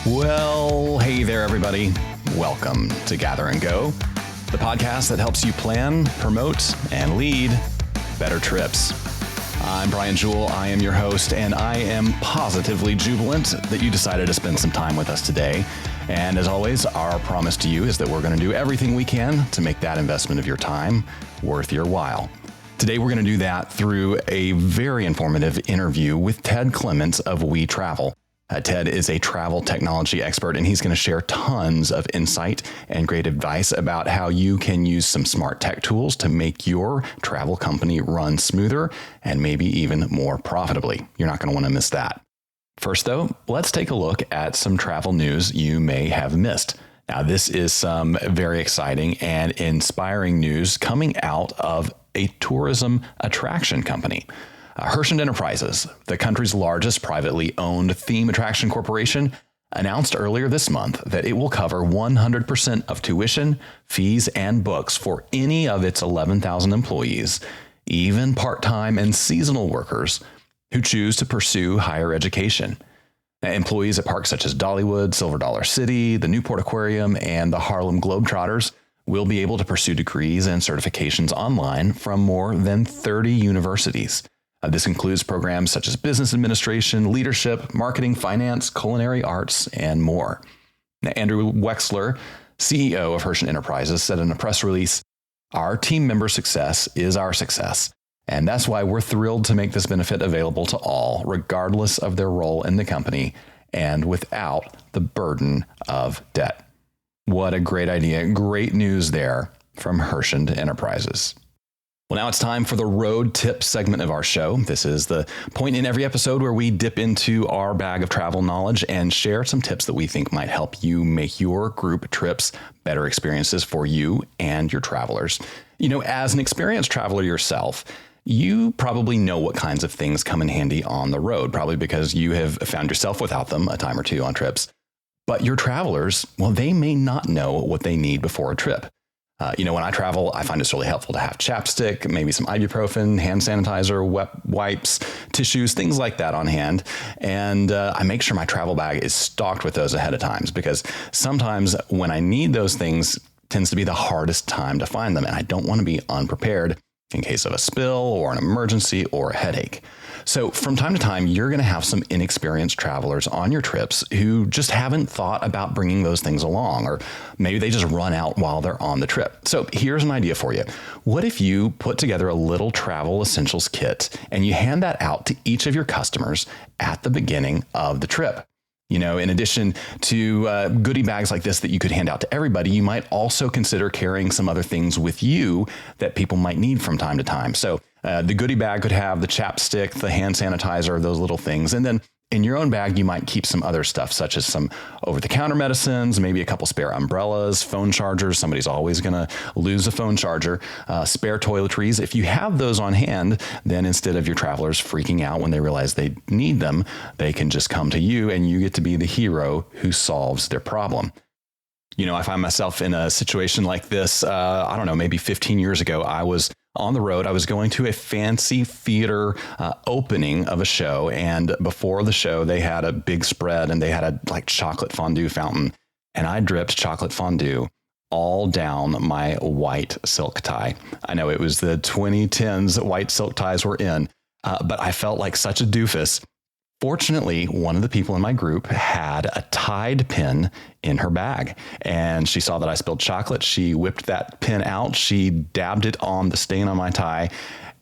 Well, hey there, everybody. Welcome to Gather and Go, the podcast that helps you plan, promote, and lead better trips. I'm Brian Jewell. I am your host, and I am positively jubilant that you decided to spend some time with us today. And as always, our promise to you is that we're going to do everything we can to make that investment of your time worth your while. Today, we're going to do that through a very informative interview with Ted Clements of WeTravel. Ted is a travel technology expert, and he's going to share tons of insight and great advice about how you can use some smart tech tools to make your travel company run smoother and maybe even more profitably. You're not going to want to miss that. First, though, let's take a look at some travel news you may have missed. Now, this is some very exciting and inspiring news coming out of a tourism attraction company. Herschend Enterprises, the country's largest privately owned theme attraction corporation, announced earlier this month that it will cover 100% of tuition, fees, and books for any of its 11,000 employees, even part-time and seasonal workers who choose to pursue higher education. Employees at parks such as Dollywood, Silver Dollar City, the Newport Aquarium, and the Harlem Globetrotters will be able to pursue degrees and certifications online from more than 30 universities. This includes programs such as business administration, leadership, marketing, finance, culinary arts, and more. Now, Andrew Wexler, CEO of Herschend Enterprises, said in a press release, "Our team member success is our success, and that's why we're thrilled to make this benefit available to all, regardless of their role in the company and without the burden of debt." What a great idea. Great news there from Herschend Enterprises. Well, now it's time for the road tip segment of our show. This is the point in every episode where we dip into our bag of travel knowledge and share some tips that we think might help you make your group trips better experiences for you and your travelers. You know, as an experienced traveler yourself, you probably know what kinds of things come in handy on the road, probably because you have found yourself without them a time or two on trips. But your travelers, well, they may not know what they need before a trip. When I travel, I find it's really helpful to have chapstick, maybe some ibuprofen, hand sanitizer, wipes, tissues, things like that on hand. And I make sure my travel bag is stocked with those ahead of time, because sometimes when I need those things tends to be the hardest time to find them. And I don't want to be unprepared in case of a spill or an emergency or a headache. So from time to time, you're going to have some inexperienced travelers on your trips who just haven't thought about bringing those things along, or maybe they just run out while they're on the trip. So here's an idea for you. What if you put together a little travel essentials kit and you hand that out to each of your customers at the beginning of the trip? You know, in addition to goodie bags like this that you could hand out to everybody, you might also consider carrying some other things with you that people might need from time to time. So the goodie bag could have the chapstick, the hand sanitizer, those little things. And then in your own bag, you might keep some other stuff, such as some over-the-counter medicines, maybe a couple spare umbrellas, phone chargers. Somebody's always going to lose a phone charger, spare toiletries. If you have those on hand, then instead of your travelers freaking out when they realize they need them, they can just come to you and you get to be the hero who solves their problem. You know, I find myself in a situation like this, maybe 15 years ago. I was on the road. I was going to a fancy theater opening of a show. And before the show, they had a big spread and they had a chocolate fondue fountain. And I dripped chocolate fondue all down my white silk tie. I know it was the 2010s white silk ties were in, but I felt like such a doofus. Fortunately, one of the people in my group had a Tide pen in her bag, and she saw that I spilled chocolate. She whipped that pen out. She dabbed it on the stain on my tie,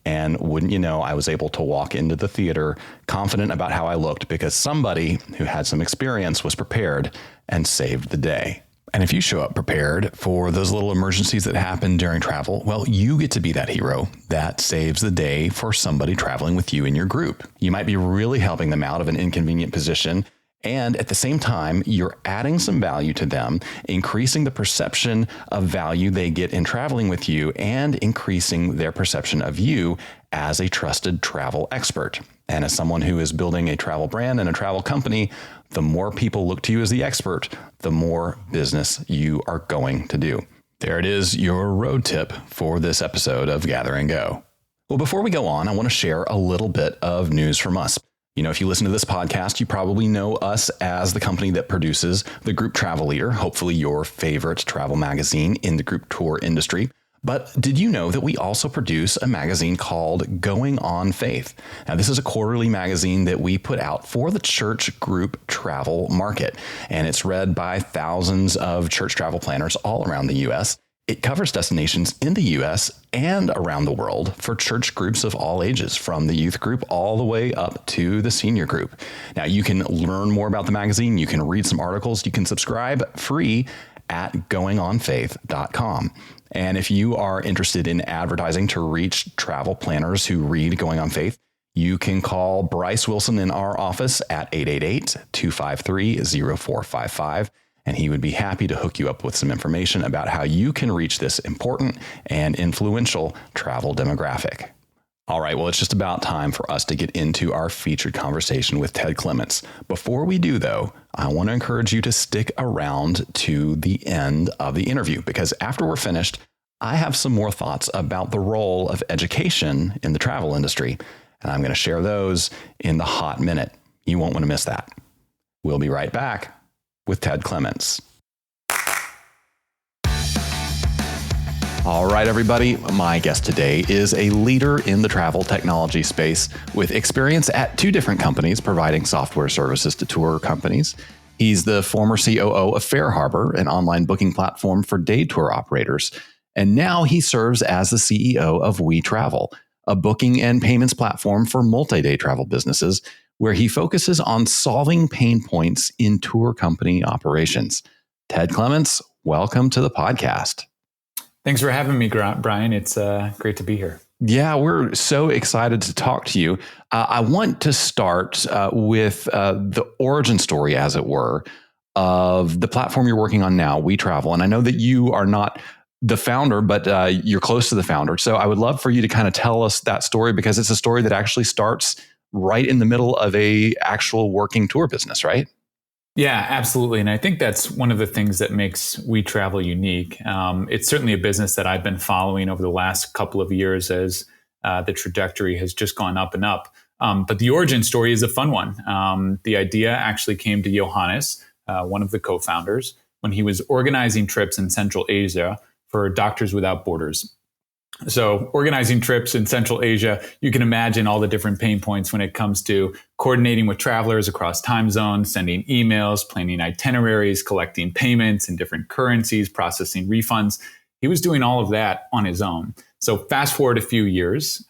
and wouldn't you know, I was able to walk into the theater confident about how I looked because somebody who had some experience was prepared and saved the day. And if you show up prepared for those little emergencies that happen during travel, well, you get to be that hero that saves the day for somebody traveling with you in your group. You might be really helping them out of an inconvenient position, and at the same time, you're adding some value to them, increasing the perception of value they get in traveling with you, and increasing their perception of you as a trusted travel expert. And as someone who is building a travel brand and a travel company, the more people look to you as the expert, the more business you are going to do. There it is, your road tip for this episode of Gather and Go. Well, before we go on, I want to share a little bit of news from us. If you listen to this podcast, you probably know us as the company that produces the Group Travel Leader, hopefully your favorite travel magazine in the group tour industry. But did you know that we also produce a magazine called Going on Faith? Now, this is a quarterly magazine that we put out for the church group travel market, and it's read by thousands of church travel planners all around the U.S. It covers destinations in the U.S. and around the world for church groups of all ages, from the youth group all the way up to the senior group. Now, you can learn more about the magazine. You can read some articles. You can subscribe free at goingonfaith.com. And if you are interested in advertising to reach travel planners who read Going on Faith, you can call Bryce Wilson in our office at 888-253-0455. And he would be happy to hook you up with some information about how you can reach this important and influential travel demographic. All right, well, it's just about time for us to get into our featured conversation with Ted Clements. Before we do, though, I want to encourage you to stick around to the end of the interview, because after we're finished, I have some more thoughts about the role of education in the travel industry, and I'm going to share those in the hot minute. You won't want to miss that. We'll be right back with Ted Clements. All right, everybody. My guest today is a leader in the travel technology space with experience at two different companies providing software services to tour companies. He's the former COO of FareHarbor, an online booking platform for day tour operators. And now he serves as the CEO of WeTravel, a booking and payments platform for multi-day travel businesses, where he focuses on solving pain points in tour company operations. Ted Clements, welcome to the podcast. Thanks for having me, Brian. It's great to be here. Yeah, we're so excited to talk to you. I want to start with the origin story, as it were, of the platform you're working on now, WeTravel. And I know that you are not the founder, but you're close to the founder. So I would love for you to kind of tell us that story, because it's a story that actually starts right in the middle of a actual working tour business, right? Yeah, absolutely. And I think that's one of the things that makes WeTravel unique. It's certainly a business that I've been following over the last couple of years as the trajectory has just gone up and up. But the origin story is a fun one. The idea actually came to Johannes, one of the co-founders, when he was organizing trips in Central Asia for Doctors Without Borders. So organizing trips in Central Asia, you can imagine all the different pain points when it comes to coordinating with travelers across time zones, sending emails, planning itineraries, collecting payments in different currencies, processing refunds. He was doing all of that on his own. So fast forward a few years,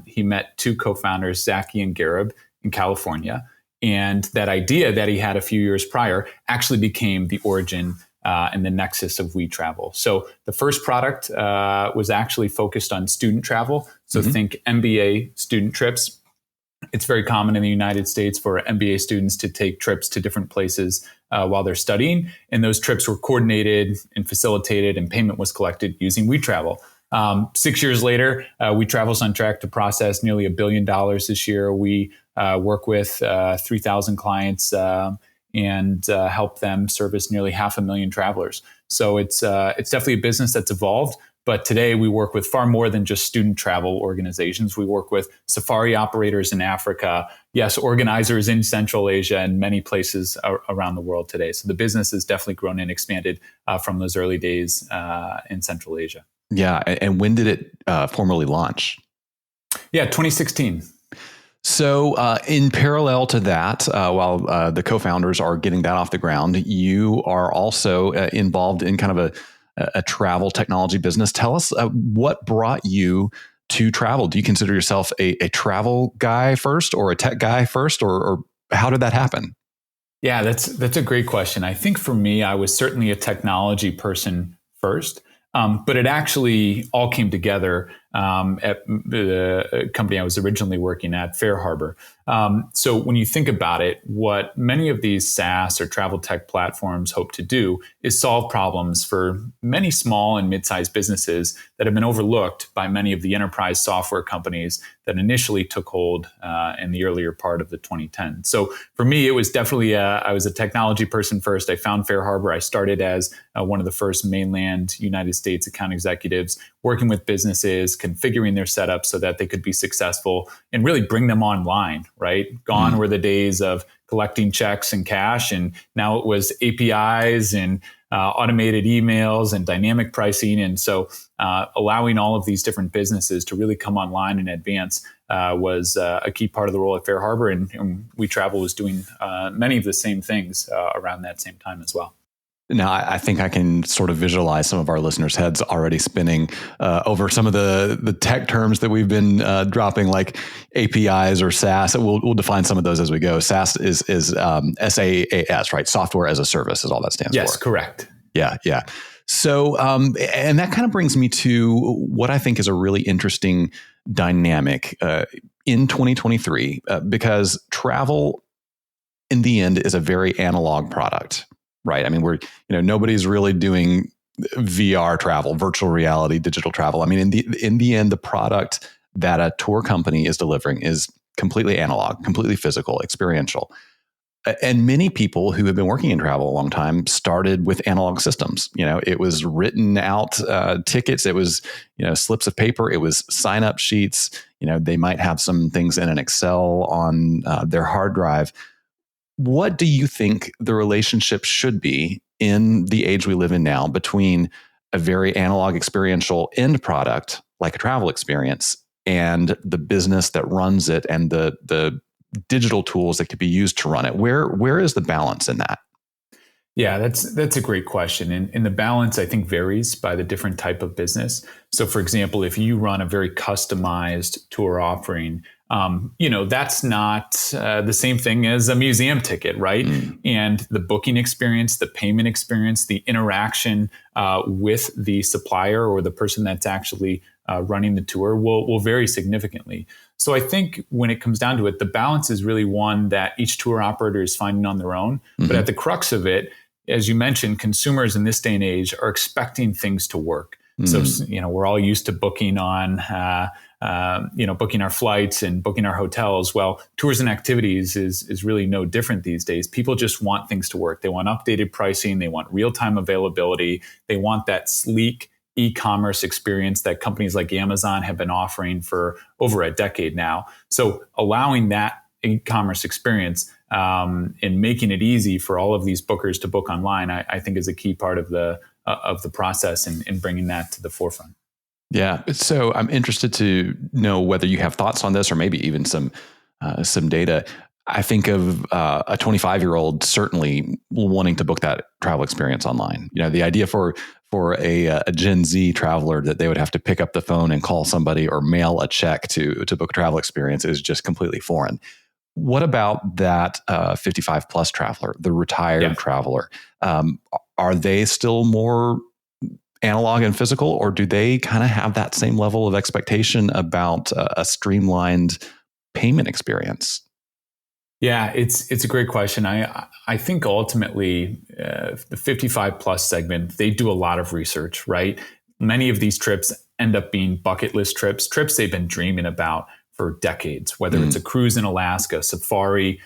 he met two co-founders, Zaki and Garib, in California. And that idea that he had a few years prior actually became the origin and the nexus of WeTravel. So the first product was actually focused on student travel. So think MBA student trips. It's very common in the United States for MBA students to take trips to different places while they're studying. And those trips were coordinated and facilitated, and payment was collected using WeTravel. 6 years later, WeTravel's on track to process nearly $1 billion this year. We work with 3,000 clients and help them service nearly 500,000 travelers. So it's definitely a business that's evolved. But today we work with far more than just student travel organizations. We work with safari operators in Africa, yes, organizers in Central Asia, and many places around the world today. So the business has definitely grown and expanded from those early days in Central Asia. Yeah. And when did it formally launch? Yeah, 2016. So in parallel to that, while the co-founders are getting that off the ground, you are also involved in kind of a travel technology business. Tell us what brought you to travel. Do you consider yourself a travel guy first, or a tech guy first, or how did that happen? Yeah, that's a great question. I think for me, I was certainly a technology person first. But it actually all came together at the company I was originally working at, FareHarbor. So when you think about it, what many of these SaaS or travel tech platforms hope to do is solve problems for many small and mid-sized businesses that have been overlooked by many of the enterprise software companies that initially took hold in the earlier part of the 2010s. So for me, it was definitely, I was a technology person first. I found FareHarbor. I started as one of the first mainland United States account executives working with businesses, configuring their setup so that they could be successful and really bring them online, right? Gone were the days of collecting checks and cash, and now it was APIs and automated emails and dynamic pricing. And so allowing all of these different businesses to really come online in advance was a key part of the role at Fair Harbor. And WeTravel was doing many of the same things around that same time as well. Now, I think I can sort of visualize some of our listeners' heads already spinning over some of the tech terms that we've been dropping, like APIs or SaaS. We'll define some of those as we go. SaaS is SaaS, right? Software as a service is all that stands for. Yes, correct. Yeah. So, and that kind of brings me to what I think is a really interesting dynamic in 2023, because travel in the end is a very analog product. Right. I mean, nobody's really doing VR travel, virtual reality, digital travel. I mean, in the end, the product that a tour company is delivering is completely analog, completely physical, experiential. And many people who have been working in travel a long time started with analog systems. It was written out tickets. It was, slips of paper. It was sign up sheets. They might have some things in an Excel on their hard drive. What do you think the relationship should be in the age we live in now between a very analog experiential end product like a travel experience and the business that runs it and the digital tools that could be used to run it? Where is the balance in that? Yeah, that's a great question. And the balance, I think, varies by the different type of business. So, for example, if you run a very customized tour offering, that's not the same thing as a museum ticket, right? And the booking experience, the payment experience, the interaction with the supplier or the person that's actually running the tour will vary significantly. So I think when it comes down to it, the balance is really one that each tour operator is finding on their own. But at the crux of it, as you mentioned, consumers in this day and age are expecting things to work. So, we're all used to booking on, booking our flights and booking our hotels. Well, tours and activities is really no different these days. People just want things to work. They want updated pricing. They want real-time availability. They want that sleek e-commerce experience that companies like Amazon have been offering for over a decade now. So allowing that e-commerce experience and making it easy for all of these bookers to book online, I think is a key part of the process and bringing that to the forefront. Yeah. So I'm interested to know whether you have thoughts on this or maybe even some data. I think of a 25-year-old certainly wanting to book that travel experience online. The idea for a Gen Z traveler that they would have to pick up the phone and call somebody or mail a check to book a travel experience is just completely foreign. What about that 55 plus traveler, the retired traveler? Are they still more analog and physical, or do they kind of have that same level of expectation about a streamlined payment experience? Yeah, it's a great question. I think ultimately the 55 plus segment, they do a lot of research, right? Many of these trips end up being bucket list trips they've been dreaming about for decades, whether it's a cruise in Alaska, safari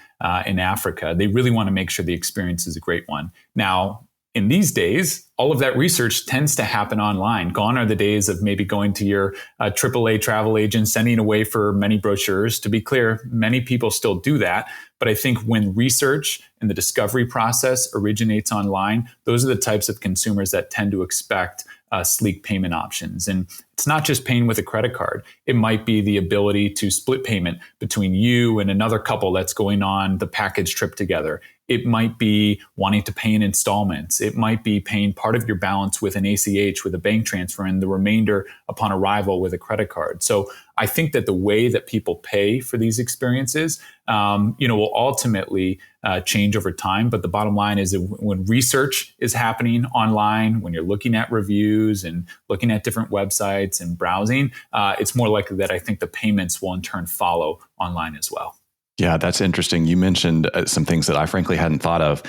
in Africa. They really want to make sure the experience is a great one. Now, in these days, all of that research tends to happen online. Gone are the days of maybe going to your AAA travel agent, sending away for many brochures. To be clear, many people still do that. But I think when research and the discovery process originates online, those are the types of consumers that tend to expect sleek payment options. And it's not just paying with a credit card. It might be the ability to split payment between you and another couple that's going on the package trip together. It might be wanting to pay in installments. It might be paying part of your balance with an ACH, with a bank transfer, and the remainder upon arrival with a credit card. So I think that the way that people pay for these experiences, will ultimately change over time. But the bottom line is that when research is happening online, when you're looking at reviews and looking at different websites and browsing, it's more likely that I think the payments will in turn follow online as well. Yeah, that's interesting. You mentioned some things that I frankly hadn't thought of.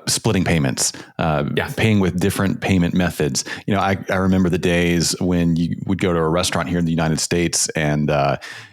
Splitting payments, paying with different payment methods. I remember the days when you would go to a restaurant here in the United States, and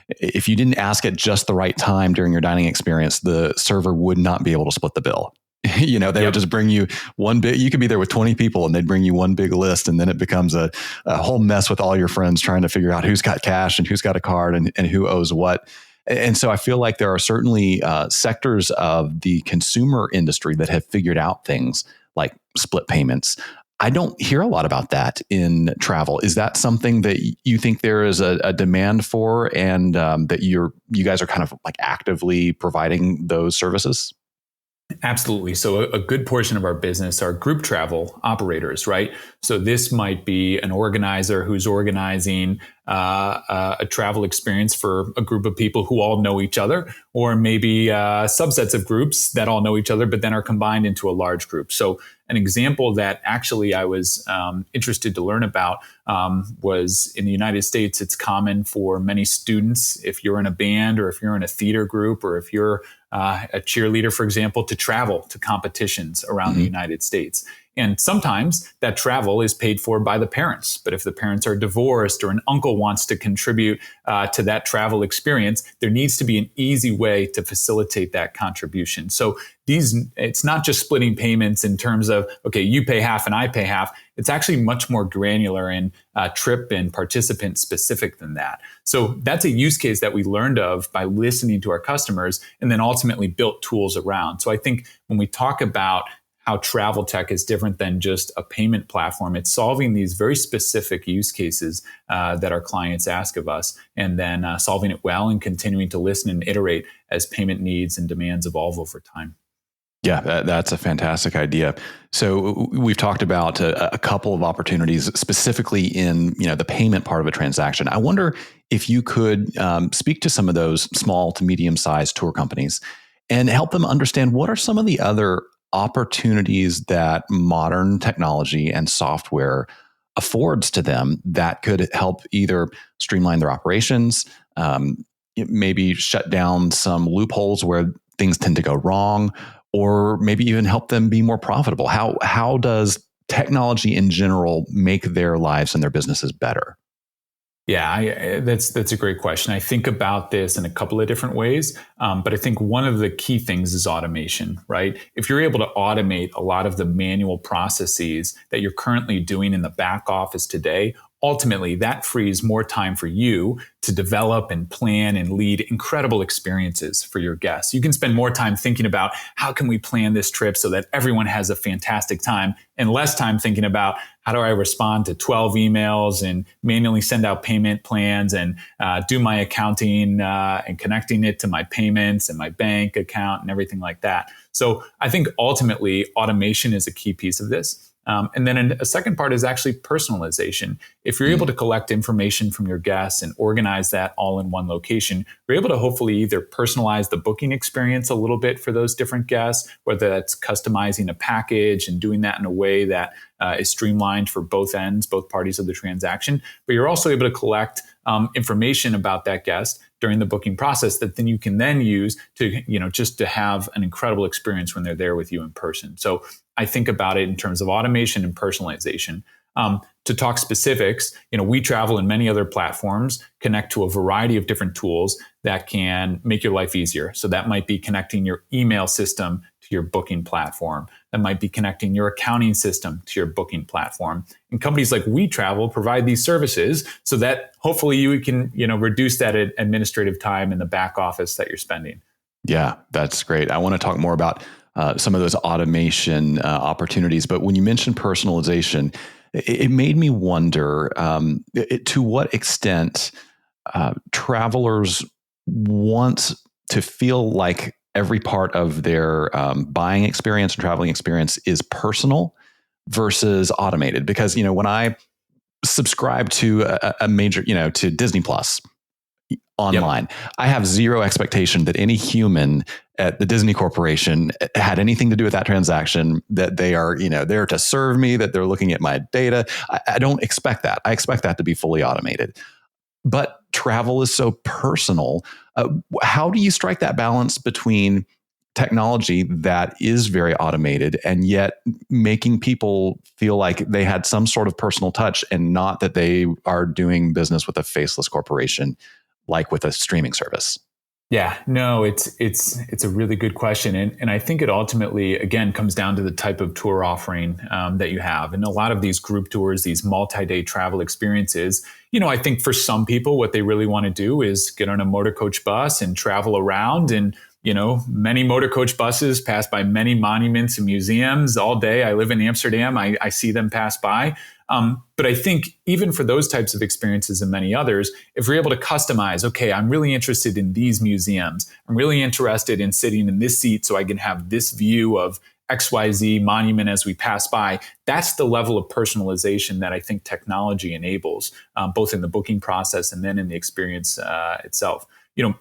if you didn't ask at just the right time during your dining experience, the server would not be able to split the bill. They would just bring you one big, you could be there with 20 people and they'd bring you one big list. And then it becomes a whole mess with all your friends trying to figure out who's got cash and who's got a card and who owes what. And so I feel like there are certainly sectors of the consumer industry that have figured out things like split payments. I don't hear a lot about that in travel. Is that something that you think there is a demand for, and that you guys are kind of like actively providing those services? Absolutely. So a good portion of our business are group travel operators, right? So this might be an organizer who's organizing a travel experience for a group of people who all know each other, or maybe subsets of groups that all know each other, but then are combined into a large group. So an example that actually I was interested to learn about was in the United States. It's common for many students, if you're in a band or if you're in a theater group or if you're a cheerleader, for example, to travel to competitions around the United States. And sometimes that travel is paid for by the parents. But if the parents are divorced or an uncle wants to contribute to that travel experience, there needs to be an easy way to facilitate that contribution. So it's not just splitting payments in terms of, okay, you pay half and I pay half. It's actually much more granular and trip and participant specific than that. So that's a use case that we learned of by listening to our customers and then ultimately built tools around. So I think when we talk about how travel tech is different than just a payment platform, it's solving these very specific use cases that our clients ask of us, and then solving it well and continuing to listen and iterate as payment needs and demands evolve over time. Yeah, that's a fantastic idea. So we've talked about a couple of opportunities specifically in the payment part of a transaction. I wonder if you could speak to some of those small to medium-sized tour companies and help them understand what are some of the other opportunities that modern technology and software affords to them that could help either streamline their operations, maybe shut down some loopholes where things tend to go wrong, or maybe even help them be more profitable. How does technology in general make their lives and their businesses better? Yeah, that's a great question. I think about this in a couple of different ways, but I think one of the key things is automation, right? If you're able to automate a lot of the manual processes that you're currently doing in the back office today, ultimately that frees more time for you to develop and plan and lead incredible experiences for your guests. You can spend more time thinking about how can we plan this trip so that everyone has a fantastic time, and less time thinking about how do I respond to 12 emails and manually send out payment plans and do my accounting and connecting it to my payments and my bank account and everything like that. So I think ultimately automation is a key piece of this. And then a second part is actually personalization. If you're able to collect information from your guests and organize that all in one location, you're able to hopefully either personalize the booking experience a little bit for those different guests, whether that's customizing a package and doing that in a way that is streamlined for both ends, both parties of the transaction. But you're also able to collect information about that guest during the booking process that then you can then use to, just to have an incredible experience when they're there with you in person. So I think about it in terms of automation and personalization. To talk specifics, WeTravel and many other platforms connect to a variety of different tools that can make your life easier. So that might be connecting your email system to your booking platform. That might be connecting your accounting system to your booking platform. And companies like WeTravel provide these services so that hopefully you can, reduce that administrative time in the back office that you're spending. Yeah, that's great. I want to talk more about some of those automation opportunities. But when you mentioned personalization, it made me wonder to what extent travelers want to feel like every part of their buying experience and traveling experience is personal versus automated. Because, when I subscribe to a major, to Disney Plus online, I have zero expectation that any human at the Disney Corporation had anything to do with that transaction, that they are, there to serve me, that they're looking at my data. I don't expect that. I expect that to be fully automated. But travel is so personal. How do you strike that balance between technology that is very automated and yet making people feel like they had some sort of personal touch and not that they are doing business with a faceless corporation like with a streaming service? Yeah, no, it's a really good question, and I think it ultimately again comes down to the type of tour offering that you have, and a lot of these group tours, these multi-day travel experiences. I think for some people, what they really want to do is get on a motor coach bus and travel around, and many motor coach buses pass by many monuments and museums all day. I live in Amsterdam; I see them pass by. But I think even for those types of experiences and many others, if we're able to customize, okay, I'm really interested in these museums. I'm really interested in sitting in this seat so I can have this view of XYZ monument as we pass by. That's the level of personalization that I think technology enables, both in the booking process and then in the experience itself.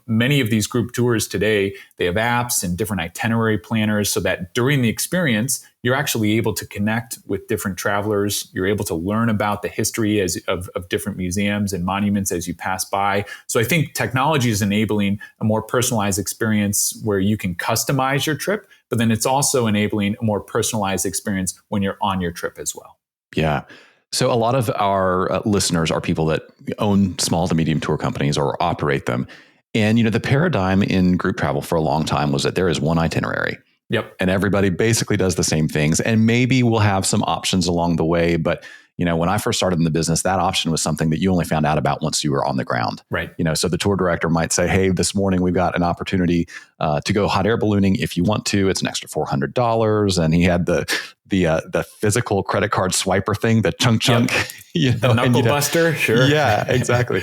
Many of these group tours today, they have apps and different itinerary planners so that during the experience, you're actually able to connect with different travelers. You're able to learn about the history of different museums and monuments as you pass by. So I think technology is enabling a more personalized experience where you can customize your trip, but then it's also enabling a more personalized experience when you're on your trip as well. Yeah. So a lot of our listeners are people that own small to medium tour companies or operate them. And, the paradigm in group travel for a long time was that there is one itinerary. Yep. And everybody basically does the same things. And maybe we'll have some options along the way. But, when I first started in the business, that option was something that you only found out about once you were on the ground. Right. So the tour director might say, hey, this morning we've got an opportunity to go hot air ballooning if you want to. It's an extra $400. And he had the physical credit card swiper thing, the chunk, yep. The knuckle buster. Sure. Yeah, exactly.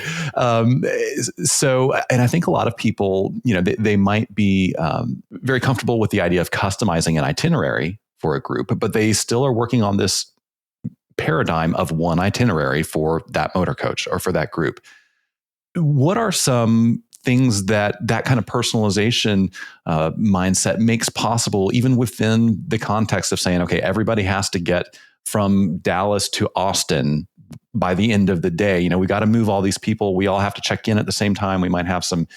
So, and I think a lot of people, they might be very comfortable with the idea of customizing an itinerary for a group, but they still are working on this paradigm of one itinerary for that motor coach or for that group. What are some things that kind of personalization mindset makes possible, even within the context of saying, okay, everybody has to get from Dallas to Austin by the end of the day? We got to move all these people. We all have to check in at the same time. We might have some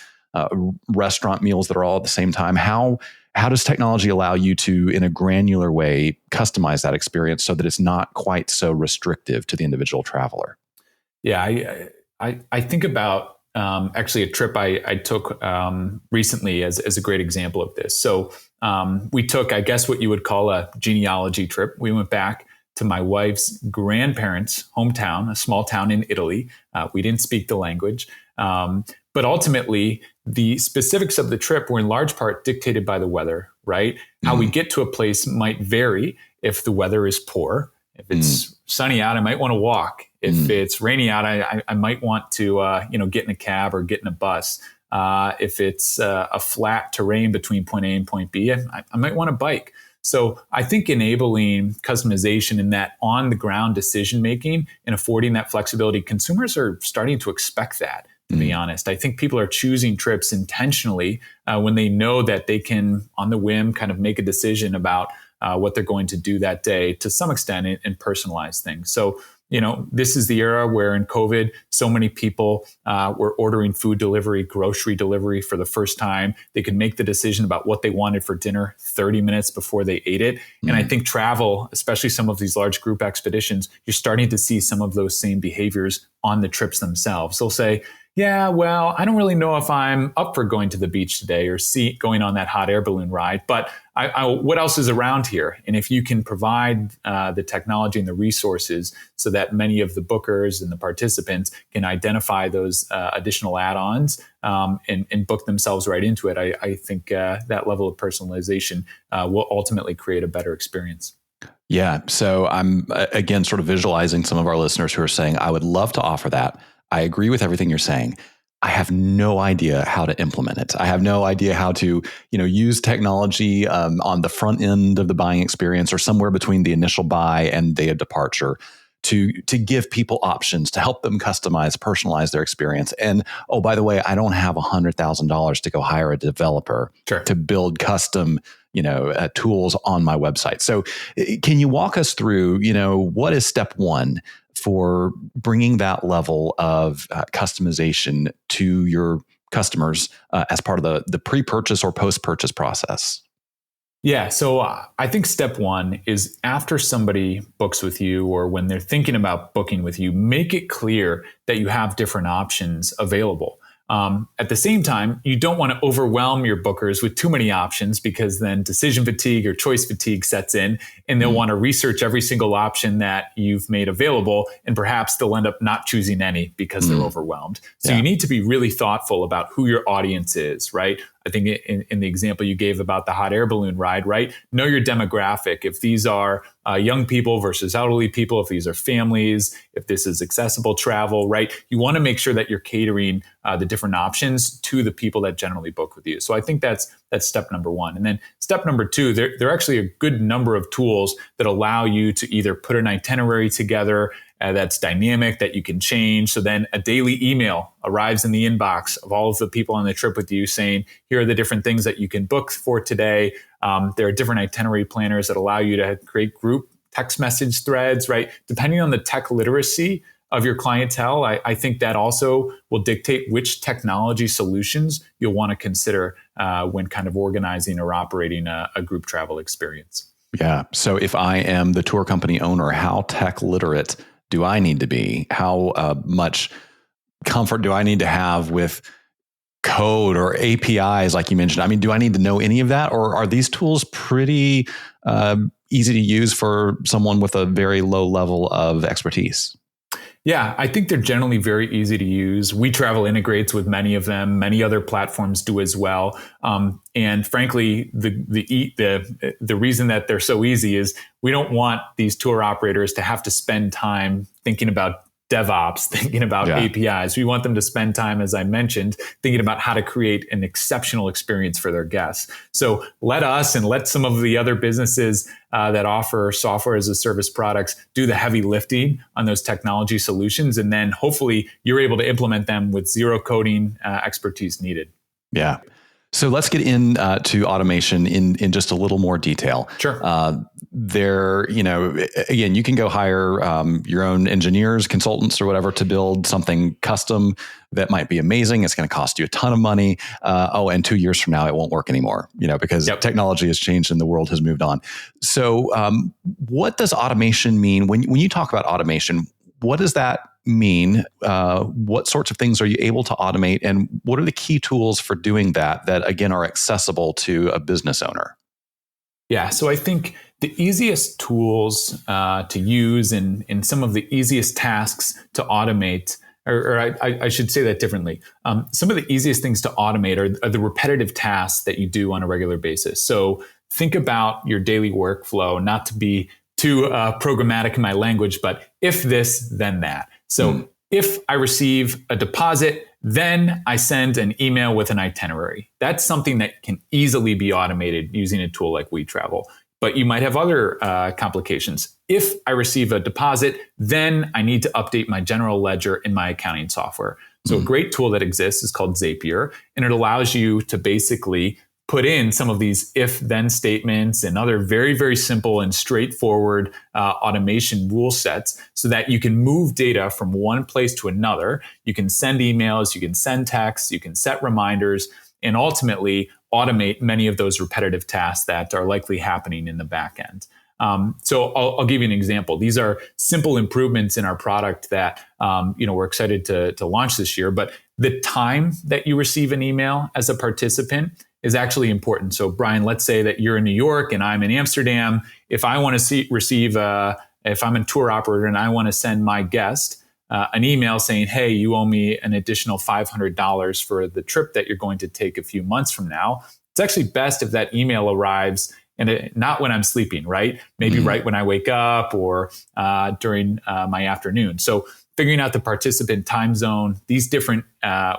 restaurant meals that are all at the same time. How does technology allow you to, in a granular way, customize that experience so that it's not quite so restrictive to the individual traveler? Yeah, I think about actually a trip I took recently as a great example of this. So we took, I guess, what you would call a genealogy trip. We went back to my wife's grandparents' hometown, a small town in Italy. We didn't speak the language. But ultimately, the specifics of the trip were in large part dictated by the weather, right? Mm-hmm. How we get to a place might vary if the weather is poor. If it's sunny out, I might want to walk. If it's rainy out, I might want to get in a cab or get in a bus. If it's a flat terrain between point A and point B, I might want to bike. So I think enabling customization in that on-the-ground decision-making and affording that flexibility, consumers are starting to expect that, to be honest. I think people are choosing trips intentionally when they know that they can, on the whim, kind of make a decision about what they're going to do that day to some extent and personalize things. So, this is the era where in COVID, so many people were ordering food delivery, grocery delivery for the first time. They could make the decision about what they wanted for dinner 30 minutes before they ate it. And I think travel, especially some of these large group expeditions, you're starting to see some of those same behaviors on the trips themselves. They'll say, yeah, well, I don't really know if I'm up for going to the beach today or going on that hot air balloon ride, but what else is around here? And if you can provide the technology and the resources so that many of the bookers and the participants can identify those additional add-ons and book themselves right into it, I think that level of personalization will ultimately create a better experience. Yeah. So I'm, again, sort of visualizing some of our listeners who are saying, I would love to offer that. I agree with everything you're saying. I have no idea how to implement it. I have no idea how to, use technology on the front end of the buying experience or somewhere between the initial buy and day of departure to give people options, to help them customize, personalize their experience. And, oh, by the way, I don't have $100,000 to go hire a developer to build custom tools on my website. So can you walk us through, what is step one for bringing that level of customization to your customers as part of the pre-purchase or post-purchase process? Yeah. So I think step one is after somebody books with you or when they're thinking about booking with you, make it clear that you have different options available. At the same time, you don't want to overwhelm your bookers with too many options, because then decision fatigue or choice fatigue sets in, and they'll want to research every single option that you've made available, and perhaps they'll end up not choosing any because they're overwhelmed. So you need to be really thoughtful about who your audience is, right? I think in the example you gave about the hot air balloon ride, right? Know your demographic. If these are young people versus elderly people, if these are families, if this is accessible travel, right? You want to make sure that you're catering the different options to the people that generally book with you. So I think that's step number one. And then step number two, there are actually a good number of tools that allow you to either put an itinerary together that's dynamic, that you can change. So then a daily email arrives in the inbox of all of the people on the trip with you saying, here are the different things that you can book for today. There are different itinerary planners that allow you to create group text message threads, right? Depending on the tech literacy of your clientele, I think that also will dictate which technology solutions you'll want to consider when kind of organizing or operating a group travel experience. Yeah. So if I am the tour company owner, how tech literate do I need to be? How much comfort do I need to have with code or APIs, like you mentioned? I mean, do I need to know any of that? Or are these tools pretty easy to use for someone with a very low level of expertise? Yeah, I think they're generally very easy to use. WeTravel integrates with many of them. Many other platforms do as well. And frankly, the reason that they're so easy is we don't want these tour operators to have to spend time thinking about DevOps, thinking about APIs. We want them to spend time, as I mentioned, thinking about how to create an exceptional experience for their guests. So let us and let some of the other businesses that offer software as a service products do the heavy lifting on those technology solutions. And then hopefully you're able to implement them with zero coding expertise needed. Yeah. So let's get into automation in just a little more detail. Sure. Again, you can go hire your own engineers, consultants, or whatever to build something custom that might be amazing. It's going to cost you a ton of money. And 2 years from now, it won't work anymore, because technology has changed and the world has moved on. So what does automation mean? When you talk about automation, what does that mean? What sorts of things are you able to automate? And what are the key tools for doing that, again, are accessible to a business owner? Yeah, so I think the easiest tools to use and some of the easiest tasks to automate, or I should say that differently. Some of the easiest things to automate are the repetitive tasks that you do on a regular basis. So think about your daily workflow, not to be too programmatic in my language, but if this, then that. So if I receive a deposit, then I send an email with an itinerary. That's something that can easily be automated using a tool like WeTravel. But you might have other complications. If I receive a deposit, then I need to update my general ledger in my accounting software. So a great tool that exists is called Zapier, and it allows you to basically put in some of these if-then statements and other very, very simple and straightforward automation rule sets so that you can move data from one place to another. You can send emails, you can send texts, you can set reminders, and ultimately automate many of those repetitive tasks that are likely happening in the back end. So I'll give you an example. These are simple improvements in our product that we're excited to launch this year. But the time that you receive an email as a participant is actually important. So Brian, let's say that you're in New York and I'm in Amsterdam. If I want to if I'm a tour operator and I want to send my guest an email saying, hey, you owe me an additional $500 for the trip that you're going to take a few months from now, it's actually best if that email arrives and not when I'm sleeping, right? Maybe right when I wake up or during my afternoon. So figuring out the participant time zone, these different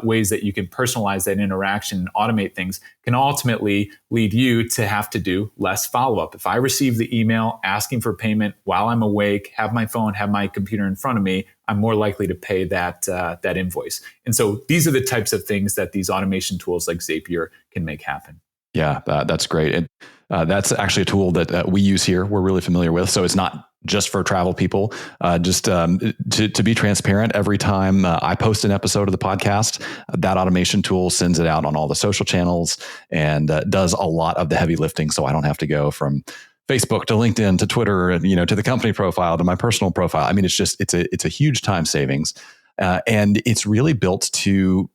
ways that you can personalize that interaction and automate things can ultimately lead you to have to do less follow-up. If I receive the email asking for payment while I'm awake, have my phone, have my computer in front of me, I'm more likely to pay that invoice. And so these are the types of things that these automation tools like Zapier can make happen. Yeah, that's great. And that's actually a tool that we use here. We're really familiar with. So it's not just for travel people. To be transparent, every time I post an episode of the podcast, that automation tool sends it out on all the social channels and does a lot of the heavy lifting. So I don't have to go from Facebook to LinkedIn to Twitter and to the company profile to my personal profile. I mean, it's a huge time savings, and it's really built to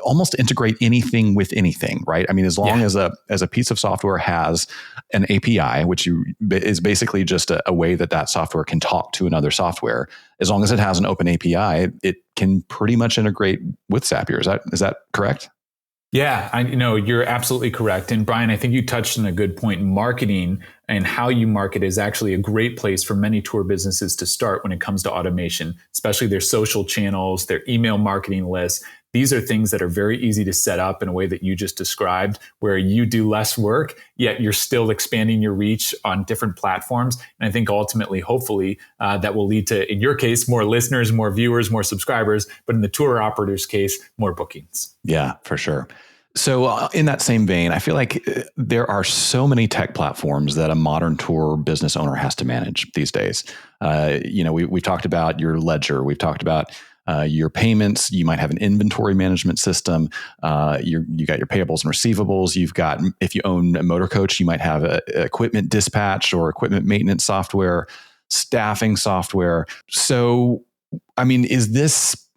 almost integrate anything with anything, right? I mean, as long as a piece of software has an API, which is basically just a way that software can talk to another software, as long as it has an open API, it can pretty much integrate with Zapier. Is that correct? Yeah, I know you're absolutely correct. And Brian, I think you touched on a good point. Marketing and how you market is actually a great place for many tour businesses to start when it comes to automation, especially their social channels, their email marketing lists. These are things that are very easy to set up in a way that you just described, where you do less work, yet you're still expanding your reach on different platforms. And I think ultimately, hopefully, that will lead to, in your case, more listeners, more viewers, more subscribers, but in the tour operator's case, more bookings. Yeah, for sure. So in that same vein, I feel like there are so many tech platforms that a modern tour business owner has to manage these days. We've talked about your ledger. We've talked about your payments. You might have an inventory management system. You got your payables and receivables. You've got, if you own a motor coach, you might have equipment dispatch or equipment maintenance software, staffing software. So, I mean, is this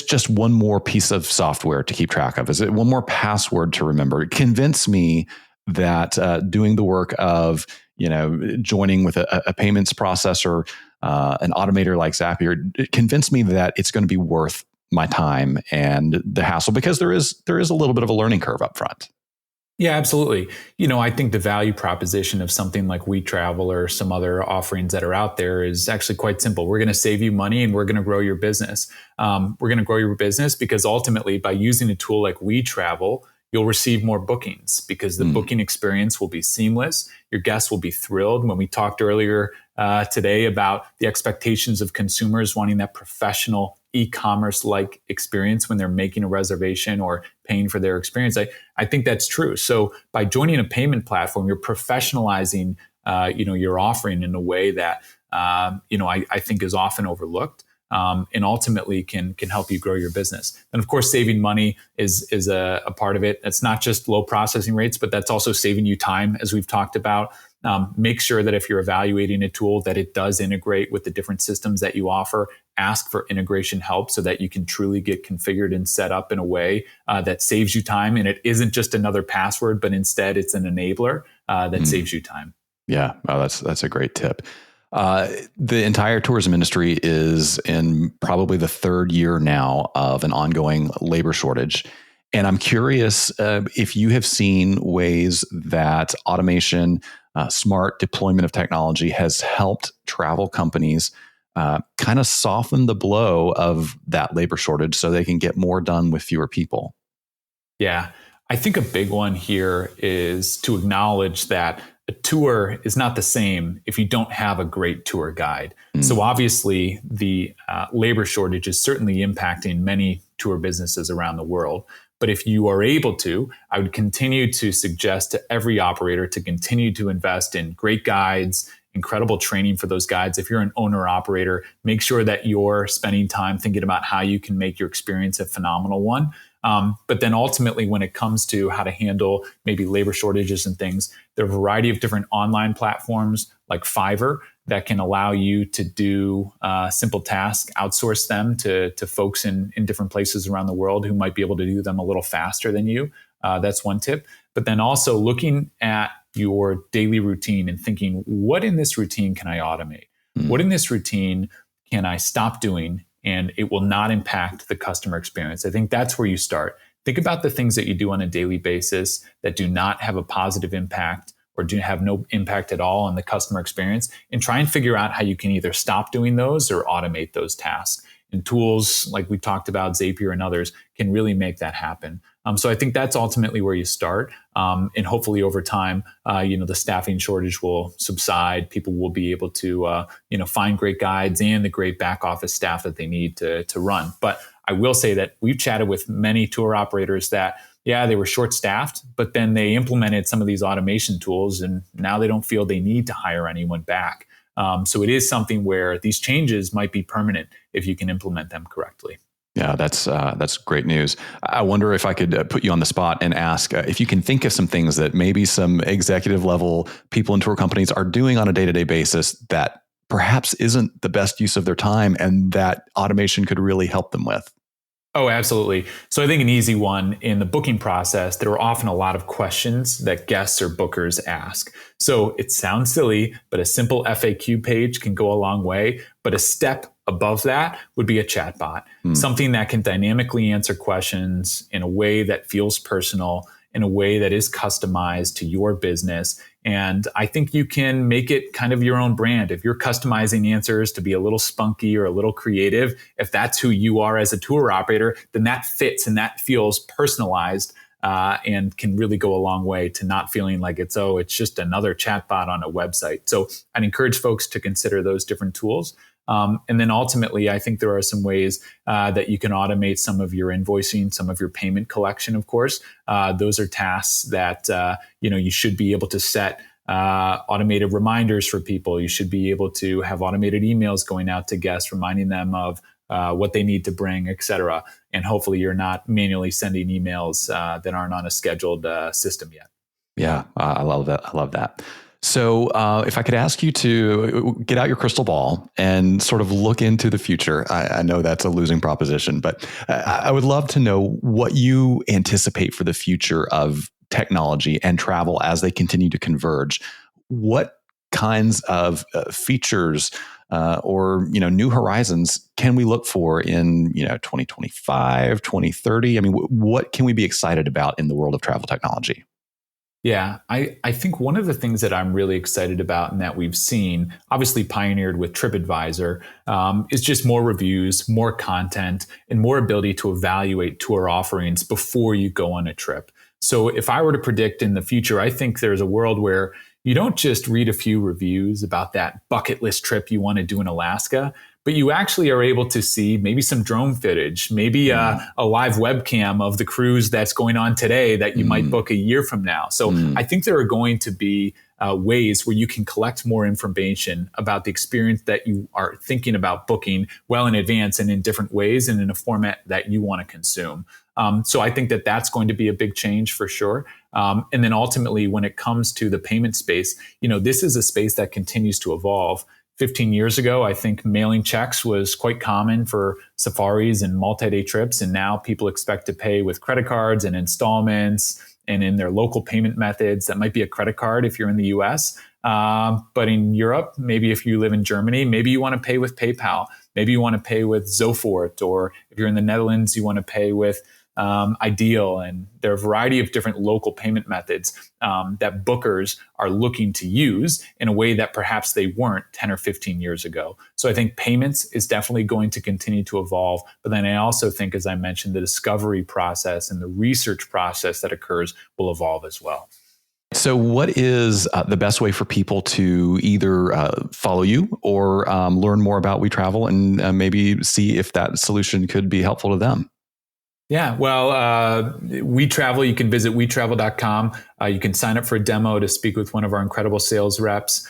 just one more piece of software to keep track of? Is it one more password to remember? Convince me that doing the work of joining with a payments processor, an automator like Zapier, convince me that it's going to be worth my time and the hassle, because there is a little bit of a learning curve up front. Yeah, absolutely. I think the value proposition of something like WeTravel or some other offerings that are out there is actually quite simple. We're going to save you money and we're going to grow your business. We're going to grow your business because ultimately, by using a tool like WeTravel, you'll receive more bookings because the booking experience will be seamless. Your guests will be thrilled. When we talked earlier today about the expectations of consumers wanting that professional e-commerce-like experience when they're making a reservation or paying for their experience, I think that's true. So by joining a payment platform, you're professionalizing your offering in a way that I think is often overlooked. And ultimately can help you grow your business. And of course, saving money is a part of it. It's not just low processing rates, but that's also saving you time, as we've talked about. Make sure that if you're evaluating a tool, that it does integrate with the different systems that you offer. Ask for integration help so that you can truly get configured and set up in a way that saves you time. And it isn't just another password, but instead it's an enabler that saves you time. Yeah, that's a great tip. The entire tourism industry is in probably the third year now of an ongoing labor shortage. And I'm curious if you have seen ways that automation, smart deployment of technology has helped travel companies kind of soften the blow of that labor shortage so they can get more done with fewer people. Yeah, I think a big one here is to acknowledge that a tour is not the same if you don't have a great tour guide. So obviously the labor shortage is certainly impacting many tour businesses around the world. But if you are able to, I would continue to suggest to every operator to continue to invest in great guides, incredible training for those guides. If you're an owner operator, make sure that you're spending time thinking about how you can make your experience a phenomenal one. But then ultimately, when it comes to how to handle maybe labor shortages and things, there are a variety of different online platforms like Fiverr that can allow you to do simple tasks, outsource them to folks in different places around the world who might be able to do them a little faster than you. That's one tip. But then also looking at your daily routine and thinking, what in this routine can I automate? What in this routine can I stop doing and it will not impact the customer experience? I think that's where you start. Think about the things that you do on a daily basis that do not have a positive impact or do have no impact at all on the customer experience, and try and figure out how you can either stop doing those or automate those tasks. And tools like we talked about, Zapier and others, can really make that happen. So I think that's ultimately where you start. And hopefully over time, the staffing shortage will subside. People will be able to, find great guides and the great back office staff that they need to run. But I will say that we've chatted with many tour operators that, they were short staffed, but then they implemented some of these automation tools and now they don't feel they need to hire anyone back. So it is something where these changes might be permanent if you can implement them correctly. Yeah, that's great news. I wonder if I could put you on the spot and ask if you can think of some things that maybe some executive level people in tour companies are doing on a day-to-day basis that perhaps isn't the best use of their time and that automation could really help them with. Oh, absolutely. So I think an easy one in the booking process, there are often a lot of questions that guests or bookers ask. So it sounds silly, but a simple FAQ page can go a long way. But a step above that would be a chatbot, something that can dynamically answer questions in a way that feels personal, in a way that is customized to your business. And I think you can make it kind of your own brand. If you're customizing answers to be a little spunky or a little creative, if that's who you are as a tour operator, then that fits and that feels personalized and can really go a long way to not feeling like it's just another chatbot on a website. So I'd encourage folks to consider those different tools. And then ultimately, I think there are some ways that you can automate some of your invoicing, some of your payment collection, of course. Those are tasks that you should be able to set automated reminders for people. You should be able to have automated emails going out to guests, reminding them of what they need to bring, et cetera. And hopefully you're not manually sending emails that aren't on a scheduled system yet. Yeah, I love that. I love that. So if I could ask you to get out your crystal ball and sort of look into the future, I know that's a losing proposition, but I would love to know what you anticipate for the future of technology and travel as they continue to converge. What kinds of features or new horizons can we look for in 2025, 2030? I mean, what can we be excited about in the world of travel technology? Yeah, I think one of the things that I'm really excited about and that we've seen, obviously pioneered with TripAdvisor, is just more reviews, more content, and more ability to evaluate tour offerings before you go on a trip. So if I were to predict in the future, I think there's a world where you don't just read a few reviews about that bucket list trip you want to do in Alaska, but you actually are able to see maybe some drone footage, maybe a live webcam of the cruise that's going on today that you might book a year from now. So I think there are going to be ways where you can collect more information about the experience that you are thinking about booking well in advance and in different ways and in a format that you want to consume. So I think that that's going to be a big change for sure. And then ultimately, when it comes to the payment space, this is a space that continues to evolve. 15 years ago, I think mailing checks was quite common for safaris and multi-day trips. And now people expect to pay with credit cards and installments and in their local payment methods. That might be a credit card if you're in the US. But in Europe, maybe if you live in Germany, maybe you want to pay with PayPal. Maybe you want to pay with Zofort. Or if you're in the Netherlands, you want to pay with Ideal. And there are a variety of different local payment methods that bookers are looking to use in a way that perhaps they weren't 10 or 15 years ago. So I think payments is definitely going to continue to evolve. But then I also think, as I mentioned, the discovery process and the research process that occurs will evolve as well. So what is the best way for people to either follow you or learn more about WeTravel and maybe see if that solution could be helpful to them? Yeah, well, WeTravel, you can visit wetravel.com. You can sign up for a demo to speak with one of our incredible sales reps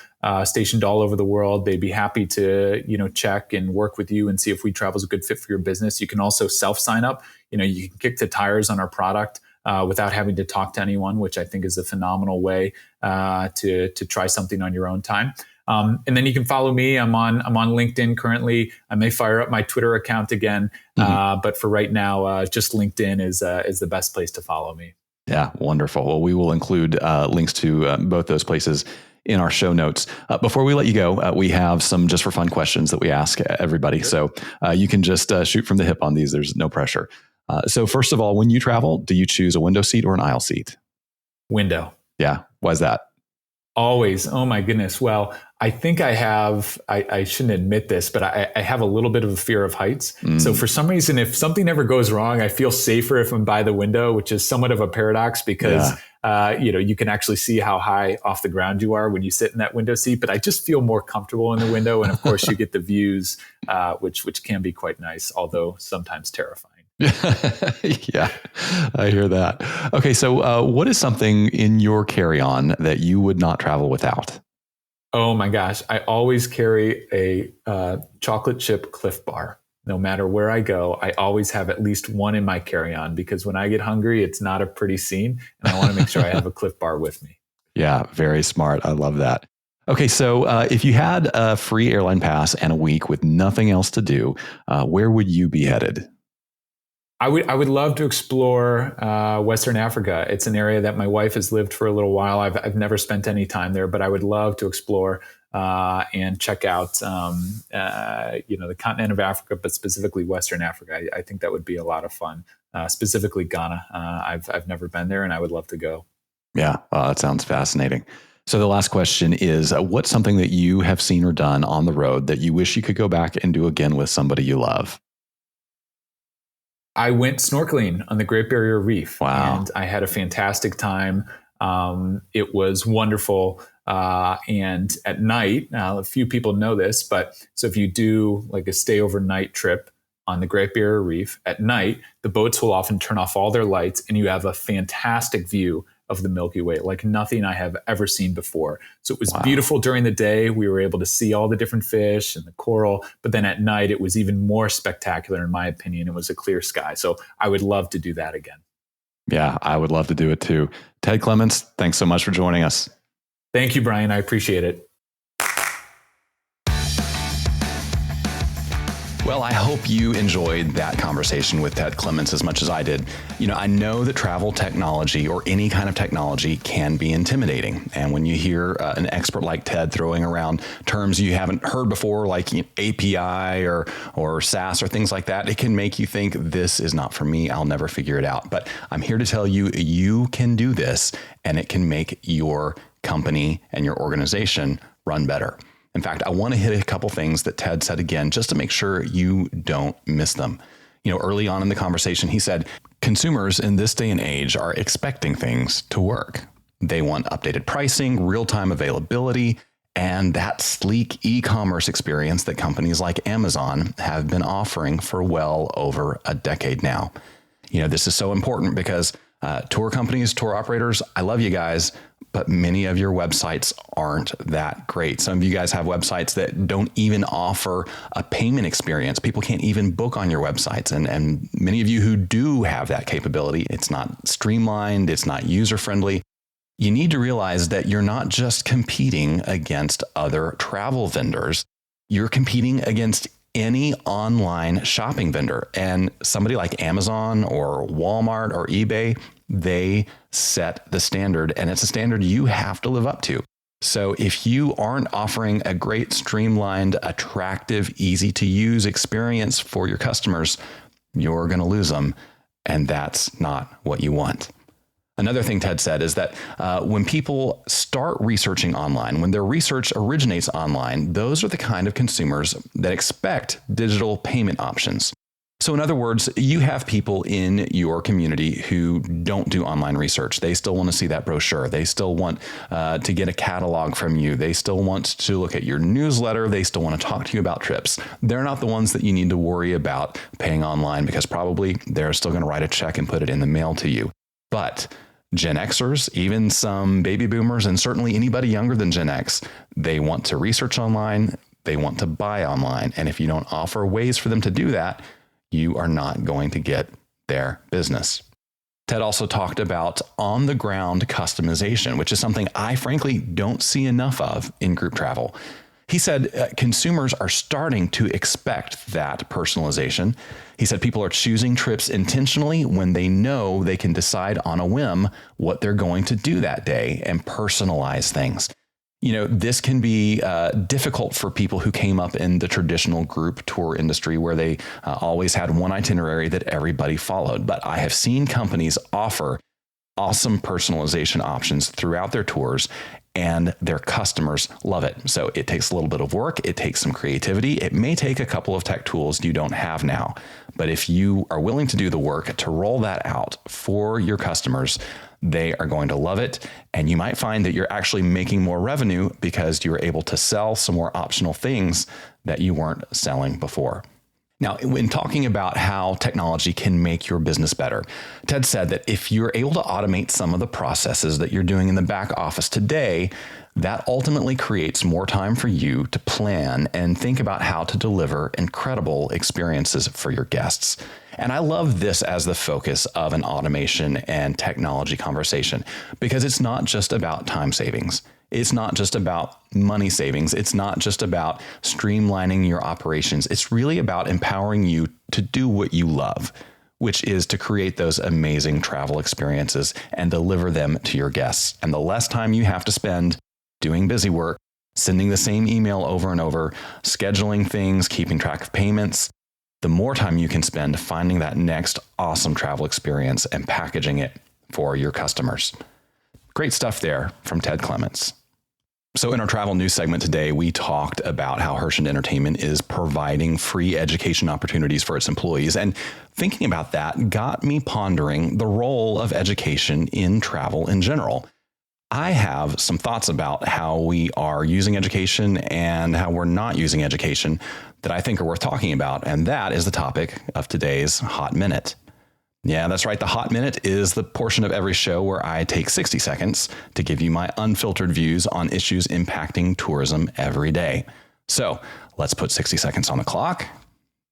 stationed all over the world. They'd be happy to, check and work with you and see if WeTravel is a good fit for your business. You can also self-sign up. You can kick the tires on our product without having to talk to anyone, which I think is a phenomenal way to try something on your own time. And then you can follow me. I'm on LinkedIn currently. I may fire up my Twitter account again, but for right now, just LinkedIn is the best place to follow me. Yeah, wonderful. Well, we will include links to both those places in our show notes. Before we let you go, we have some just for fun questions that we ask everybody. Sure. So you can just shoot from the hip on these. There's no pressure. So first of all, when you travel, do you choose a window seat or an aisle seat? Window. Yeah. Why is that? Always. Oh my goodness. Well, I think I shouldn't admit this, but I have a little bit of a fear of heights. So for some reason, if something ever goes wrong, I feel safer if I'm by the window, which is somewhat of a paradox because, you can actually see how high off the ground you are when you sit in that window seat, but I just feel more comfortable in the window. And of course you get the views, which can be quite nice, although sometimes terrifying. Yeah, I hear that. Okay, so what is something in your carry-on that you would not travel without? Oh my gosh, I always carry a chocolate chip Cliff Bar. No matter where I go, I always have at least one in my carry-on because when I get hungry, it's not a pretty scene, and I want to make sure I have a Cliff Bar with me. Yeah, very smart. I love that. Okay, so if you had a free airline pass and a week with nothing else to do, where would you be headed? I would love to explore Western Africa. It's an area that my wife has lived for a little while. I've never spent any time there, but I would love to explore and check out the continent of Africa, but specifically Western Africa. I think that would be a lot of fun. Specifically Ghana. I've never been there, and I would love to go. Yeah, that sounds fascinating. So the last question is, what's something that you have seen or done on the road that you wish you could go back and do again with somebody you love? I went snorkeling on the Great Barrier Reef. Wow. And I had a fantastic time. It was wonderful. And at night, a few people know this, but so if you do like a stay overnight trip on the Great Barrier Reef at night, the boats will often turn off all their lights and you have a fantastic view of the Milky Way, like nothing I have ever seen before. So it was beautiful during the day. We were able to see all the different fish and the coral, but then at night it was even more spectacular, in my opinion. It was a clear sky. So I would love to do that again. Yeah, I would love to do it too. Ted Clements, thanks so much for joining us. Thank you, Brian. I appreciate it. Well, I hope you enjoyed that conversation with Ted Clements as much as I did. I know that travel technology or any kind of technology can be intimidating. And when you hear an expert like Ted throwing around terms you haven't heard before, like API or SaaS or things like that, it can make you think this is not for me. I'll never figure it out. But I'm here to tell you, you can do this and it can make your company and your organization run better. In fact, I want to hit a couple things that Ted said again, just to make sure you don't miss them. Early on in the conversation, he said, consumers in this day and age are expecting things to work. They want updated pricing, real-time availability, and that sleek e-commerce experience that companies like Amazon have been offering for well over a decade now. This is so important because tour companies, tour operators, I love you guys, but many of your websites aren't that great. Some of you guys have websites that don't even offer a payment experience. People can't even book on your websites. And many of you who do have that capability, it's not streamlined, it's not user-friendly. You need to realize that you're not just competing against other travel vendors. You're competing against any online shopping vendor. And somebody like Amazon or Walmart or eBay, they set the standard, and it's a standard you have to live up to. So if you aren't offering a great, streamlined, attractive, easy to use experience for your customers, you're going to lose them. And that's not what you want. Another thing Ted said is that when people start researching online, when their research originates online, those are the kind of consumers that expect digital payment options. So in other words, you have people in your community who don't do online research. They still want to see that brochure. They still want to get a catalog from you. They still want to look at your newsletter. They still want to talk to you about trips. They're not the ones that you need to worry about paying online because probably they're still going to write a check and put it in the mail to you. But Gen Xers, even some baby boomers, and certainly anybody younger than Gen X, they want to research online. They want to buy online. And if you don't offer ways for them to do that, you are not going to get their business. Ted also talked about on-the-ground customization, which is something I frankly don't see enough of in group travel. He said consumers are starting to expect that personalization. He said people are choosing trips intentionally when they know they can decide on a whim what they're going to do that day and personalize things. This can be difficult for people who came up in the traditional group tour industry where they always had one itinerary that everybody followed. But I have seen companies offer awesome personalization options throughout their tours, and their customers love it. So it takes a little bit of work. It takes some creativity. It may take a couple of tech tools you don't have now. But if you are willing to do the work to roll that out for your customers, they are going to love it. And you might find that you're actually making more revenue because you were able to sell some more optional things that you weren't selling before. Now, when talking about how technology can make your business better, Ted said that if you're able to automate some of the processes that you're doing in the back office today, that ultimately creates more time for you to plan and think about how to deliver incredible experiences for your guests. And I love this as the focus of an automation and technology conversation, because it's not just about time savings. It's not just about money savings. It's not just about streamlining your operations. It's really about empowering you to do what you love, which is to create those amazing travel experiences and deliver them to your guests. And the less time you have to spend doing busy work, sending the same email over and over, scheduling things, keeping track of payments, the more time you can spend finding that next awesome travel experience and packaging it for your customers. Great stuff there from Ted Clements. So in our travel news segment today, we talked about how Herschend Entertainment is providing free education opportunities for its employees. And thinking about that got me pondering the role of education in travel in general. I have some thoughts about how we are using education and how we're not using education that I think are worth talking about. And that is the topic of today's Hot Minute. Yeah, that's right. The Hot Minute is the portion of every show where I take 60 seconds to give you my unfiltered views on issues impacting tourism every day. So let's put 60 seconds on the clock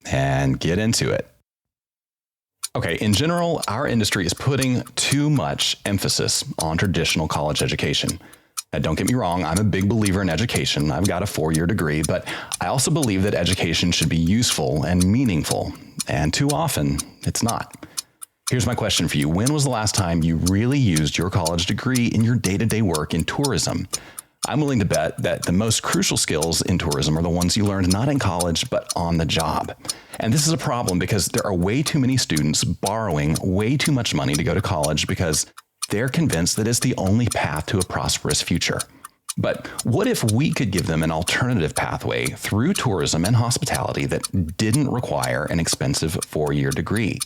and get into it. Okay, in general, our industry is putting too much emphasis on traditional college education. Now, don't get me wrong, I'm a big believer in education. I've got a 4-year degree, but I also believe that education should be useful and meaningful, and too often it's not. Here's my question for you. When was the last time you really used your college degree in your day-to-day work in tourism? I'm willing to bet that the most crucial skills in tourism are the ones you learned not in college, but on the job. And this is a problem because there are way too many students borrowing way too much money to go to college because they're convinced that it's the only path to a prosperous future. But what if we could give them an alternative pathway through tourism and hospitality that didn't require an expensive 4-year degree?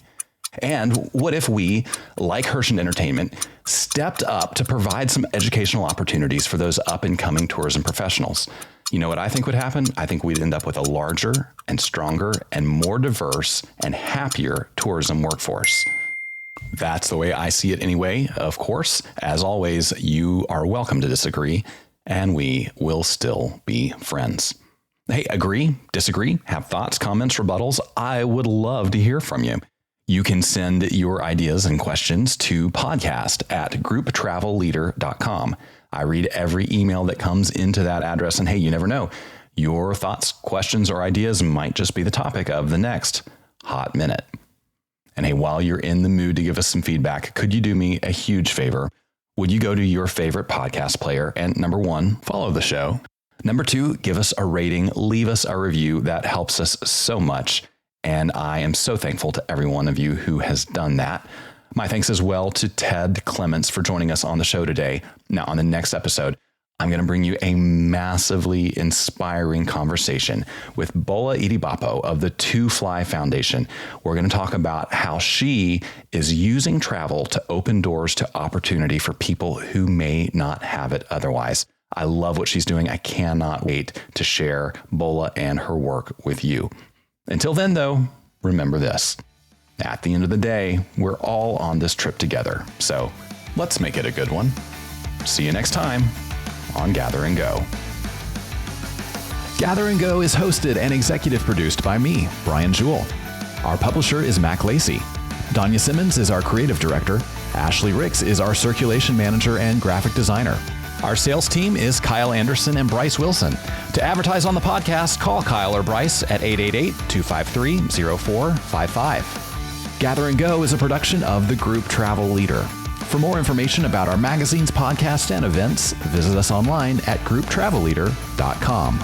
And what if we, like Herschend Entertainment, stepped up to provide some educational opportunities for those up-and-coming tourism professionals? You know what I think would happen? I think we'd end up with a larger and stronger and more diverse and happier tourism workforce. That's the way I see it anyway. Of course, as always, you are welcome to disagree, and we will still be friends. Hey, agree, disagree, have thoughts, comments, rebuttals? I would love to hear from you. You can send your ideas and questions to podcast@grouptravelleader.com. I read every email that comes into that address, and hey, you never know. Your thoughts, questions, or ideas might just be the topic of the next Hot Minute. And hey, while you're in the mood to give us some feedback, could you do me a huge favor? Would you go to your favorite podcast player and number 1, follow the show. Number 2, give us a rating, leave us a review. That helps us so much. And I am so thankful to every one of you who has done that. My thanks as well to Ted Clements for joining us on the show today. Now, on the next episode, I'm going to bring you a massively inspiring conversation with Bola Idibapo of the Two Fly Foundation. We're going to talk about how she is using travel to open doors to opportunity for people who may not have it otherwise. I love what she's doing. I cannot wait to share Bola and her work with you. Until then, though, remember this. At the end of the day, we're all on this trip together. So let's make it a good one. See you next time on Gather and Go. Gather and Go is hosted and executive produced by me, Brian Jewell. Our publisher is Mac Lacey. Danya Simmons is our creative director. Ashley Ricks is our circulation manager and graphic designer. Our sales team is Kyle Anderson and Bryce Wilson. To advertise on the podcast, call Kyle or Bryce at 888-253-0455. Gather and Go is a production of the Group Travel Leader. For more information about our magazines, podcasts, and events, visit us online at grouptravelleader.com.